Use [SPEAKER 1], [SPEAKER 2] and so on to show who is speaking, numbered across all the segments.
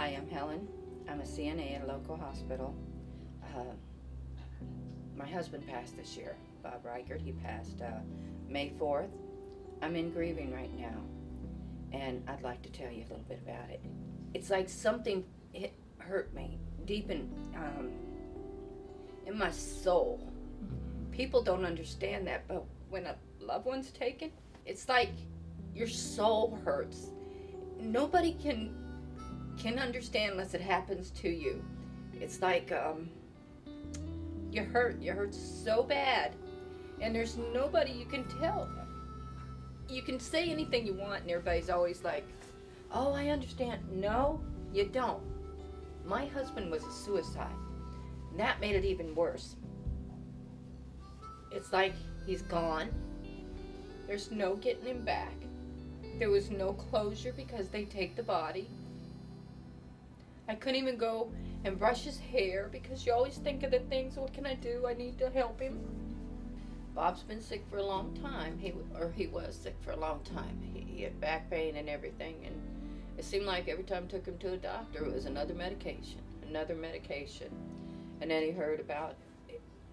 [SPEAKER 1] Hi, I'm Helen. I'm a CNA at a local hospital. My husband passed this year, Bob Reichert. He passed May 4th. I'm in grieving right now, and I'd like to tell you a little bit about it. It's like something hurt me deep in my soul. People don't understand that, but when a loved one's taken, it's like your soul hurts. Nobody can understand unless it happens to you. It's like you hurt so bad, and there's nobody you can tell. You can say anything you want, and everybody's always like, oh, I understand. No, you don't. My husband was a suicide, and that made it even worse. It's like he's gone. There's no getting him back. There was no closure because they take the body. I couldn't even go and brush his hair because you always think of the things, what can I do? I need to help him. Bob's been sick for a long time. He was sick for a long time. He had back pain and everything, and it seemed like every time I took him to a doctor, it was another medication. And then he heard about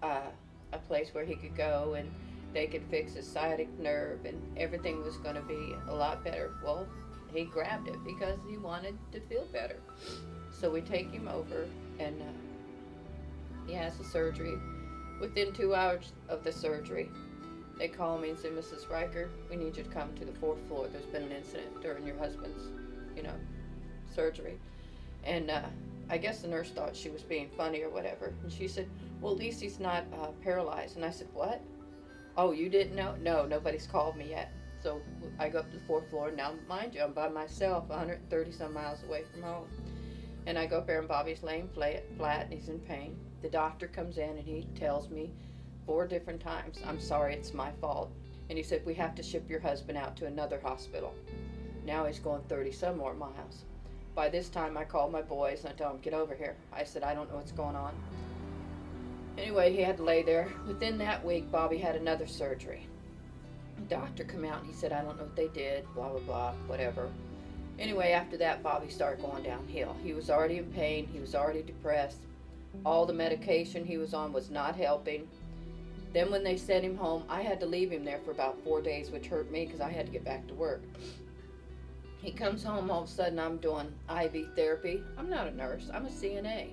[SPEAKER 1] a place where he could go and they could fix his sciatic nerve and everything was going to be a lot better. Well, he grabbed it because he wanted to feel better. So we take him over, and he has the surgery. Within 2 hours of the surgery, they call me and say, Mrs. Reichert, we need you to come to the 4th floor. There's been an incident during your husband's, surgery. And I guess the nurse thought she was being funny or whatever. And she said, well, at least he's not paralyzed. And I said, what? Oh, you didn't know? No, nobody's called me yet. So I go up to the 4th floor. Now, mind you, I'm by myself, 130 some miles away from home. And I go up there, and Bobby's laying flat, and he's in pain. The doctor comes in, and he tells me 4 different times, I'm sorry, it's my fault. And he said, we have to ship your husband out to another hospital. Now he's going 30 some more miles. By this time, I called my boys, and I told them, get over here. I said, I don't know what's going on. Anyway, he had to lay there. Within that week, Bobby had another surgery. The doctor came out, and he said, I don't know what they did, blah, blah, blah, whatever. Anyway, after that, Bobby started going downhill. He was already in pain. He was already depressed. All the medication he was on was not helping. Then when they sent him home, I had to leave him there for about 4 days, which hurt me because I had to get back to work. He comes home, all of a sudden I'm doing IV therapy. I'm not a nurse. I'm a CNA.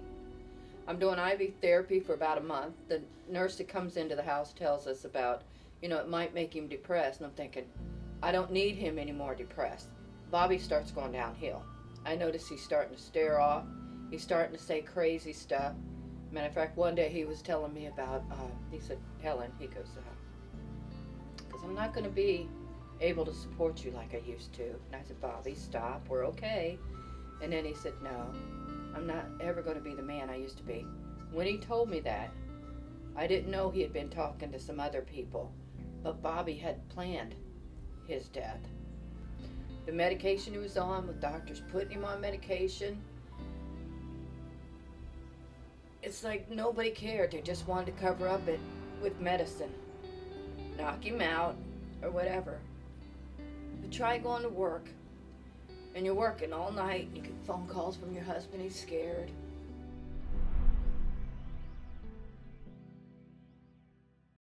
[SPEAKER 1] I'm doing IV therapy for about a month. The nurse that comes into the house tells us about, it might make him depressed. And I'm thinking, I don't need him anymore depressed. Bobby starts going downhill. I notice he's starting to stare off. He's starting to say crazy stuff. Matter of fact, one day he was telling me about, he said, Helen, he goes, because I'm not going to be able to support you like I used to. And I said, Bobby, stop, we're okay. And then he said, no, I'm not ever going to be the man I used to be. When he told me that, I didn't know he had been talking to some other people, but Bobby had planned his death. The medication he was on, with doctors putting him on medication, it's like nobody cared. They just wanted to cover up it with medicine, knock him out, or whatever. But try going to work, and you're working all night, you get phone calls from your husband, he's scared.